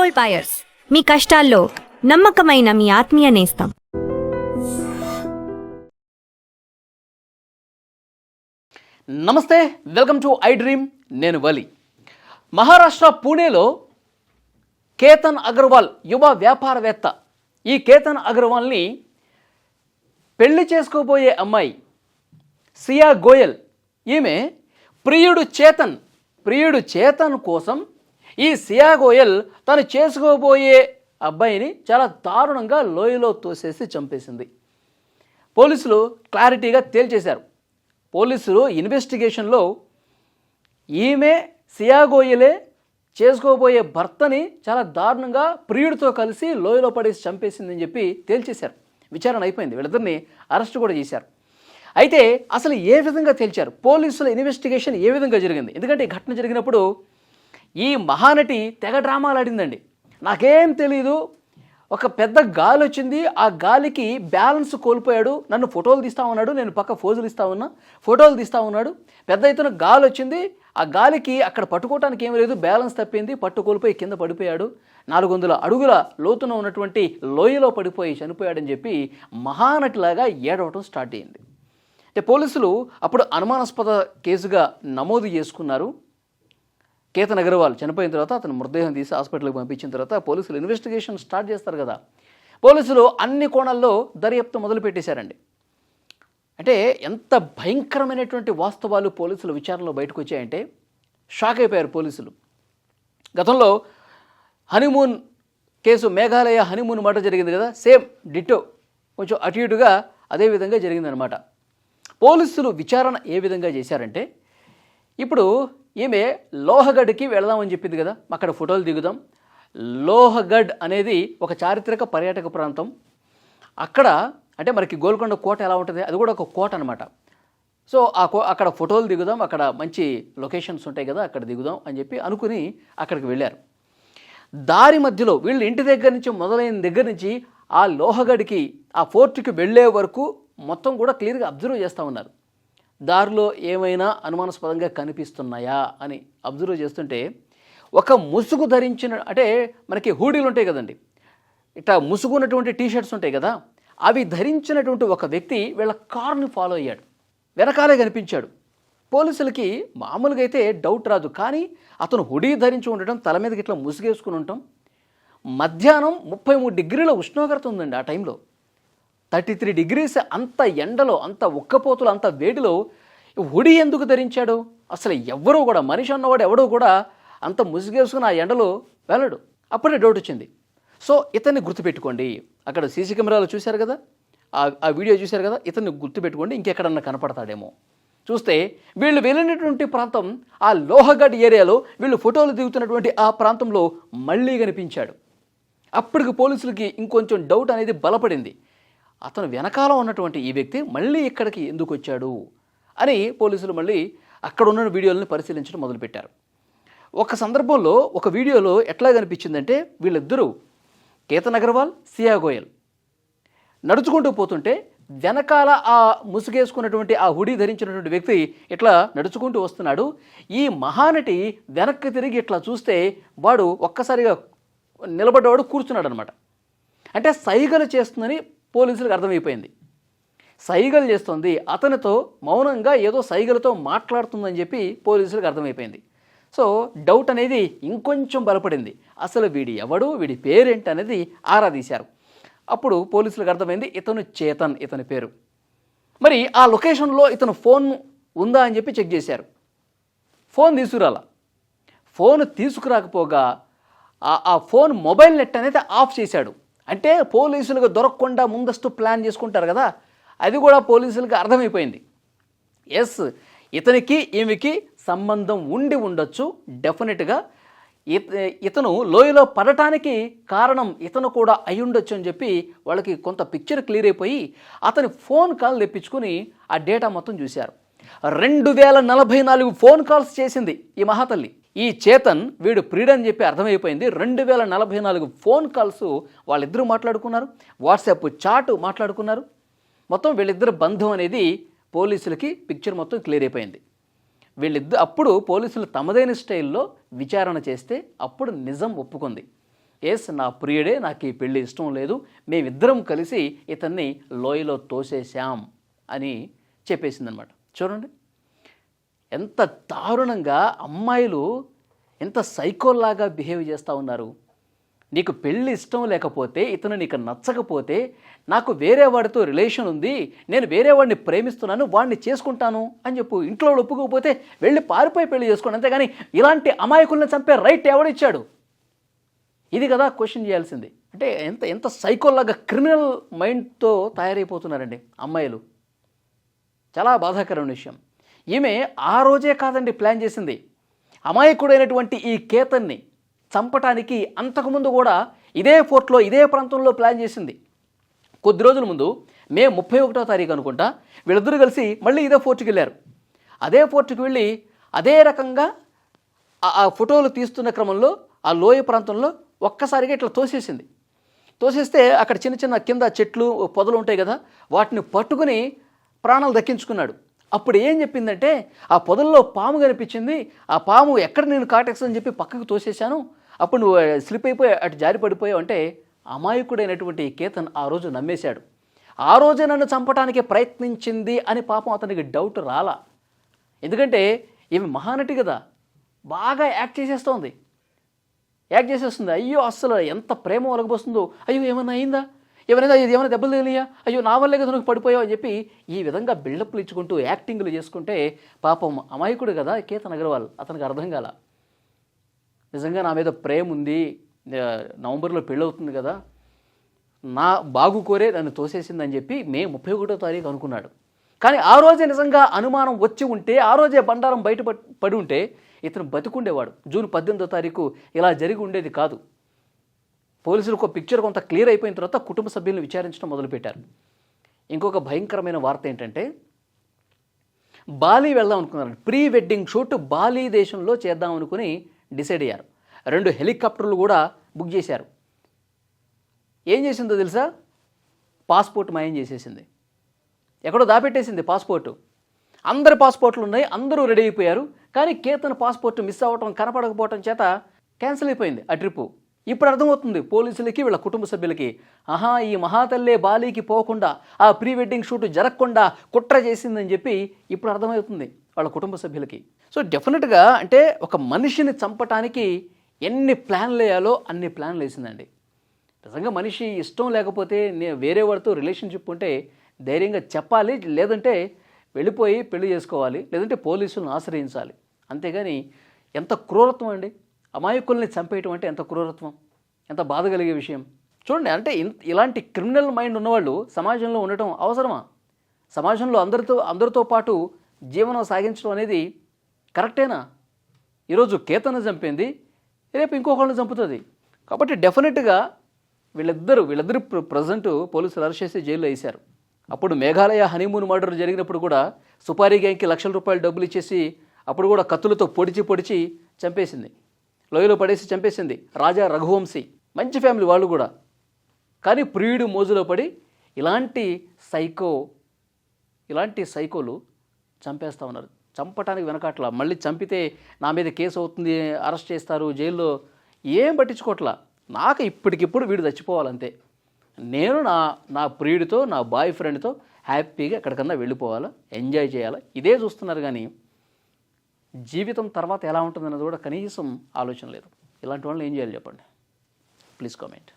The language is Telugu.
గోల్డ్ బయర్స్, మీ కష్టాల్లో నమ్మకమైన మీ ఆత్మీయ నేస్తం. నమస్తే, వెల్కమ్ టు ఐ డ్రీమ్. నేను వలి. మహారాష్ట్ర పూణేలో కేతన్ అగర్వాల్ యువ వ్యాపారవేత్త. ఈ కేతన్ అగర్వాల్ని పెళ్లి చేసుకోబోయే అమ్మాయి సియా గోయల్. ఈమె ప్రియుడు చేతన్ కోసం ఈ సియా గోయల్ తను చేసుకోబోయే అబ్బాయిని చాలా దారుణంగా లోయలో తోసేసి చంపేసింది. పోలీసులు క్లారిటీగా తేల్చేశారు. పోలీసులు ఇన్వెస్టిగేషన్లో ఈమె సియా గోయలే చేసుకోబోయే భర్తని చాలా దారుణంగా ప్రియుడితో కలిసి లోయలో పడేసి చంపేసిందని చెప్పి తేల్చేశారు. విచారణ అయిపోయింది. వీళ్ళిద్దరిని అరెస్ట్ కూడా చేశారు. అయితే అసలు ఏ విధంగా తేల్చారు, పోలీసుల ఇన్వెస్టిగేషన్ ఏ విధంగా జరిగింది? ఎందుకంటే ఈ ఘటన జరిగినప్పుడు ఈ మహానటి తెగ డ్రామాలు ఆడిందండి. నాకేం తెలీదు, ఒక పెద్ద గాలి వచ్చింది, ఆ గాలికి బ్యాలెన్స్ కోల్పోయాడు, నన్ను ఫోటోలు తీస్తా ఉన్నాడు, నేను పక్క ఫోటోలు తీస్తా ఉన్నాడు, పెద్ద ఎత్తున గాలి వచ్చింది, ఆ గాలికి అక్కడ పట్టుకోవటానికి ఏమీ లేదు, బ్యాలెన్స్ తప్పింది, పట్టు కోల్పోయి కింద పడిపోయాడు, 400 అడుగుల లోతున ఉన్నటువంటి లోయలో పడిపోయి చనిపోయాడని చెప్పి మహానటిలాగా ఏడవటం స్టార్ట్ అయ్యింది. అంటే పోలీసులు అప్పుడు అనుమానాస్పద కేసుగా నమోదు చేసుకున్నారు. కేతన్ అగర్వాల్ చనిపోయిన తర్వాత అతను మృతదేహం తీసి హాస్పిటల్కి పంపించిన తర్వాత పోలీసులు ఇన్వెస్టిగేషన్ స్టార్ట్ చేస్తారు కదా. పోలీసులు అన్ని కోణాల్లో దర్యాప్తు మొదలుపెట్టేశారండి. అంటే ఎంత భయంకరమైనటువంటి వాస్తవాలు పోలీసుల విచారణలో బయటకు వచ్చాయంటే షాక్ అయిపోయారు పోలీసులు. గతంలో హనీమూన్ కేసు, మేఘాలయ హనీమూన్ మాట జరిగింది కదా, సేమ్ డిట్టో, కొంచెం అటు ఇటుగా అదే విధంగా జరిగిందనమాట. పోలీసులు విచారణ ఏ విధంగా చేశారంటే, ఇప్పుడు ఈమె లోహగడ్కి వెళదామని చెప్పింది కదా, అక్కడ ఫోటోలు దిగుదాం. లోహగఢ్ అనేది ఒక చారిత్రక పర్యాటక ప్రాంతం. అక్కడ అంటే మనకి గోల్కొండ కోట ఎలా ఉంటుంది, అది కూడా ఒక కోట అనమాట. సో అక్కడ ఫోటోలు దిగుదాం, అక్కడ మంచి లొకేషన్స్ ఉంటాయి కదా, అక్కడ దిగుదాం అని చెప్పి అనుకుని అక్కడికి వెళ్ళారు. దారి మధ్యలో వీళ్ళు ఇంటి దగ్గర నుంచి మొదలైన దగ్గర నుంచి ఆ లోహగఢ్కి, ఆ ఫోర్ట్కి వెళ్ళే వరకు మొత్తం కూడా క్లియర్గా అబ్జర్వ్ చేస్తూ ఉన్నారు. దారిలో ఏమైనా అనుమానాస్పదంగా కనిపిస్తున్నాయా అని అబ్జర్వ్ చేస్తుంటే ఒక ముసుగు ధరించిన, అంటే మనకి హూడీలు ఉంటాయి కదండి, ఇట్లా ముసుగున్నటువంటి టీషర్ట్స్ ఉంటాయి కదా, అవి ధరించినటువంటి ఒక వ్యక్తి వీళ్ళ కార్ని ఫాలో అయ్యాడు. వెనకాలే కనిపించాడు. పోలీసులకి మామూలుగా అయితే డౌట్ రాదు, కానీ అతను హుడీ ధరించి ఉండటం, తల మీదకి ఇట్లా ముసుగేసుకుని ఉండటం, మధ్యాహ్నం 33 డిగ్రీల ఉష్ణోగ్రత ఉందండి ఆ టైంలో, 33 డిగ్రీస్, అంత ఎండలో, అంత ఉక్కపోతులు, అంత వేడిలో హుడీ ఎందుకు ధరించాడు? అసలు ఎవ్వరూ కూడా, మనిషి అన్నవాడు ఎవడో కూడా అంత ముసుగేసుకుని ఆ ఎండలో వెళ్ళడు. అప్పుడే డౌట్ వచ్చింది. సో ఇతన్ని గుర్తుపెట్టుకోండి, అక్కడ సీసీ కెమెరాలో చూశారు కదా, ఆ వీడియో చూశారు కదా, ఇతన్ని గుర్తుపెట్టుకోండి, ఇంకెక్కడన్నా కనపడతాడేమో. చూస్తే వీళ్ళు వెళ్ళినటువంటి ప్రాంతం ఆ లోహగఢ్ ఏరియాలో, వీళ్ళు ఫోటోలు దిగుతున్నటువంటి ఆ ప్రాంతంలో మళ్ళీ కనిపించాడు. అప్పటికి పోలీసులకి ఇంకొంచెం డౌట్ అనేది బలపడింది. అతను వెనకాల ఉన్నటువంటి ఈ వ్యక్తి మళ్ళీ ఇక్కడికి ఎందుకు వచ్చాడు అని పోలీసులు మళ్ళీ అక్కడ ఉన్న వీడియోలను పరిశీలించడం మొదలుపెట్టారు. ఒక సందర్భంలో ఒక వీడియోలో ఎట్లా కనిపించిందంటే, వీళ్ళిద్దరూ కేతన్ అగర్వాల్, సియా గోయల్ నడుచుకుంటూ పోతుంటే వెనకాల ఆ ముసుగేసుకున్నటువంటి ఆ హుడీ ధరించినటువంటి వ్యక్తి ఇట్లా నడుచుకుంటూ వస్తున్నాడు. ఈ మహానటి వెనక్కి తిరిగి ఇట్లా చూస్తే వాడు ఒక్కసారిగా నిలబడ్డవాడు కూర్చున్నాడు అనమాట. అంటే సైగలు చేస్తుందని పోలీసులకు అర్థమైపోయింది. సైగలు చేస్తుంది, అతనితో మౌనంగా ఏదో సైగలతో మాట్లాడుతుందని చెప్పి పోలీసులకు అర్థమైపోయింది. సో డౌట్ అనేది ఇంకొంచెం బలపడింది. అసలు వీడి ఎవడు, వీడి పేరేంటి అనేది ఆరా తీశారు. అప్పుడు పోలీసులకు అర్థమైంది ఇతను చేతన్, ఇతని పేరు. మరి ఆ లొకేషన్లో ఇతను ఫోన్ ఉందా అని చెప్పి చెక్ చేశారు. ఫోన్ తీసుకురాకపోగా ఆ ఫోన్ మొబైల్ నెట్ అనేది ఆఫ్ చేశాడు. అంటే పోలీసులకు దొరకకుండా ముందస్తు ప్లాన్ చేసుకుంటారు కదా, అది కూడా పోలీసులకు అర్థమైపోయింది. ఎస్, ఇతనికి ఈమెకి సంబంధం ఉండి ఉండొచ్చు, డెఫినెట్గా ఇతను లోయలో పడటానికి కారణం ఇతను కూడా అయి ఉండొచ్చు అని చెప్పి వాళ్ళకి కొంత పిక్చర్ క్లియర్ అయిపోయి అతని ఫోన్ కాల్ తెప్పించుకొని ఆ డేటా మొత్తం చూశారు. 2044 ఫోన్ కాల్స్ చేసింది ఈ మహాతల్లి. ఈ చేతన్ వీడు ప్రియుడని చెప్పి అర్థమైపోయింది. 2044 ఫోన్ కాల్స్ వాళ్ళిద్దరూ మాట్లాడుకున్నారు, వాట్సాప్ చాటు మాట్లాడుకున్నారు. మొత్తం వీళ్ళిద్దరు బంధం అనేది పోలీసులకి పిక్చర్ మొత్తం క్లియర్ అయిపోయింది. అప్పుడు పోలీసులు తమదైన స్టైల్లో విచారణ చేస్తే అప్పుడు నిజం ఒప్పుకుంది. ఎస్, నా ప్రియుడే, నాకు ఈ పెళ్ళి ఇష్టం లేదు, మేమిద్దరం కలిసి ఇతన్ని లోయలో తోసేశాం అని చెప్పేసిందనమాట. చూడండి ఎంత దారుణంగా అమ్మాయిలు ఎంత సైకోల్లాగా బిహేవ్ చేస్తూ ఉన్నారు. నీకు పెళ్ళి ఇష్టం లేకపోతే, ఇతను నీకు నచ్చకపోతే, నాకు వేరే వాడితో రిలేషన్ ఉంది, నేను వేరే వాడిని ప్రేమిస్తున్నాను, వాడిని చేసుకుంటాను అని చెప్పు. ఇంట్లో ఒప్పుకోకపోతే వెళ్ళి పారిపోయి పెళ్లి చేసుకోండి, అంతేగాని ఇలాంటి అమాయకుల్ని చంపే రైట్ ఎవడిచ్చాడు? ఇది కదా క్వశ్చన్ చేయాల్సింది. అంటే ఎంత ఎంత సైకోల్లాగా క్రిమినల్ మైండ్తో తయారైపోతున్నారండి అమ్మాయిలు. చాలా బాధాకరమైన విషయం. ఈమె ఆ రోజే కాదండి ప్లాన్ చేసింది. అమాయకుడైనటువంటి ఈ కేతన్ని చంపటానికి అంతకుముందు కూడా ఇదే ఫోర్ట్లో, ఇదే ప్రాంతంలో ప్లాన్ చేసింది. కొద్ది రోజుల ముందు మే 31వ తారీఖు అనుకుంటా వీళ్ళిద్దరూ కలిసి మళ్ళీ ఇదే ఫోర్ట్కి వెళ్ళారు. అదే ఫోర్ట్కి వెళ్ళి అదే రకంగా ఆ ఫోటోలు తీస్తున్న క్రమంలో ఆ లోయ ప్రాంతంలో ఒక్కసారిగా ఇట్లా తోసేసింది. తోసేస్తే అక్కడ చిన్న చిన్న కింద చెట్లు పొదలు ఉంటాయి కదా, వాటిని పట్టుకుని ప్రాణాలు దక్కించుకున్నాడు. అప్పుడు ఏం చెప్పిందంటే, ఆ పొదల్లో పాము కనిపించింది, ఆ పాము ఎక్కడ నేను కాటేస్తుందని చెప్పి పక్కకు తోసేశాను, అప్పుడు నువ్వు స్లిప్ అయిపోయి అటు జారి పడిపోయావు అంటే అమాయకుడైనటువంటి కేతన్ ఆ రోజు నమ్మేశాడు. ఆ రోజే నన్ను చంపడానికి ప్రయత్నించింది అని పాపం అతనికి డౌట్ రాలా. ఎందుకంటే ఈమె మహానటి కదా, బాగా యాక్ట్ చేసేస్తుంది. అయ్యో అస్సలు ఎంత ప్రేమ ఒలగబోస్తుందో, అయ్యో ఏమన్నా అయిందా, ఏమైనా దెబ్బలు తగిలియా, అయ్యో నా వల్లే కదా నువ్వు పడిపోయావు అని చెప్పి ఈ విధంగా బిల్డప్లు ఇచ్చుకుంటూ యాక్టింగ్లు చేసుకుంటే పాపం అమాయకుడు కదా కేతన్ అగర్వాల్, అతనికి అర్థం కాల. నిజంగా నా మీద ప్రేమ ఉంది, నవంబర్లో పెళ్ళవుతుంది కదా, నా బాగు కోరే నన్ను తోసేసిందని చెప్పి మే 31వ తారీఖు అనుకున్నాడు. కానీ ఆ రోజే నిజంగా అనుమానం వచ్చి ఉంటే, ఆ రోజే బండారం బయట పడి ఉంటే ఇతను బతికుండేవాడు. జూన్ 18వ తారీఖు ఇలా జరిగి ఉండేది కాదు. పోలీసులకు ఒక పిక్చర్ కొంత క్లియర్ అయిపోయిన తర్వాత కుటుంబ సభ్యులను విచారించడం మొదలుపెట్టారు. ఇంకొక భయంకరమైన వార్త ఏంటంటే, బాలి వెళ్దాం అనుకున్నారు. ప్రీ వెడ్డింగ్ షూట్ బాలి దేశంలో చేద్దాం అనుకుని డిసైడ్ అయ్యారు. 2 హెలికాప్టర్లు కూడా బుక్ చేశారు. ఏం చేసిందో తెలుసా? పాస్పోర్ట్ మాయం చేసేసింది, ఎక్కడో దాపెట్టేసింది పాస్పోర్టు. అందరి పాస్పోర్ట్లు ఉన్నాయి, అందరూ రెడీ అయిపోయారు. కానీ కేతన్ పాస్పోర్ట్ మిస్ అవ్వటం, కనపడకపోవటం చేత క్యాన్సిల్ అయిపోయింది ఆ ట్రిప్పు. ఇప్పుడు అర్థమవుతుంది పోలీసులకి, వీళ్ళ కుటుంబ సభ్యులకి, ఆహా ఈ మహాతల్లే బాలీకి పోకుండా, ఆ ప్రీ వెడ్డింగ్ షూట్ జరగకుండా కుట్ర చేసిందని చెప్పి ఇప్పుడు అర్థమవుతుంది వాళ్ళ కుటుంబ సభ్యులకి. సో డెఫినెట్గా అంటే ఒక మనిషిని చంపటానికి ఎన్ని ప్లాన్లు వేయాలో అన్ని ప్లాన్లు వేసిందండి. నిజంగా మనిషి ఇష్టం లేకపోతే, వేరే వాడితో రిలేషన్షిప్ ఉంటే ధైర్యంగా చెప్పాలి, లేదంటే వెళ్ళిపోయి పెళ్లి చేసుకోవాలి, లేదంటే పోలీసులను ఆశ్రయించాలి. అంతేగాని ఎంత క్రూరత్వం అండి, అమాయకుల్ని చంపేయటం అంటే ఎంత క్రూరత్వం, ఎంత బాధ కలిగే విషయం. చూడండి, అంటే ఇలాంటి క్రిమినల్ మైండ్ ఉన్నవాళ్ళు సమాజంలో ఉండటం అవసరమా? సమాజంలో అందరితో పాటు జీవనం సాగించడం అనేది కరెక్టేనా? ఈరోజు కేతను చంపింది, రేపు ఇంకొకళ్ళని చంపుతుంది. కాబట్టి డెఫినెట్గా వీళ్ళిద్దరు ప్రజెంట్ పోలీసులు అరెస్ట్ చేసి జైల్లో వేశారు. అప్పుడు మేఘాలయ హనీమూన్ మర్డర్ జరిగినప్పుడు కూడా సుపారీ గ్యాంగ్కి లక్షల రూపాయలు డబ్బులు ఇచ్చేసి అప్పుడు కూడా కత్తులతో పొడిచి చంపేసింది, లోయలో పడేసి చంపేసింది. రాజా రఘువంశీ మంచి ఫ్యామిలీ వాళ్ళు కూడా. కానీ ప్రియుడు మోజులో పడి ఇలాంటి సైకోలు చంపేస్తూ ఉన్నారు. చంపటానికి వెనకాట్లా, మళ్ళీ చంపితే నా మీద కేసు అవుతుంది, అరెస్ట్ చేస్తారు, జైల్లో ఏం పట్టించుకోవట్లా. నాకు ఇప్పటికిప్పుడు వీడు చచ్చిపోవాలంతే, నేను నా ప్రియుడితో, నా బాయ్ ఫ్రెండ్తో హ్యాపీగా ఎక్కడికన్నా వెళ్ళిపోవాలా, ఎంజాయ్ చేయాలా, ఇదే చూస్తున్నారు. కానీ జీవితం తర్వాత ఎలా ఉంటుందన్నది కూడా కనీసం ఆలోచన లేదు. ఇలాంటి వాళ్ళు ఏం చేయాలి చెప్పండి? Please comment.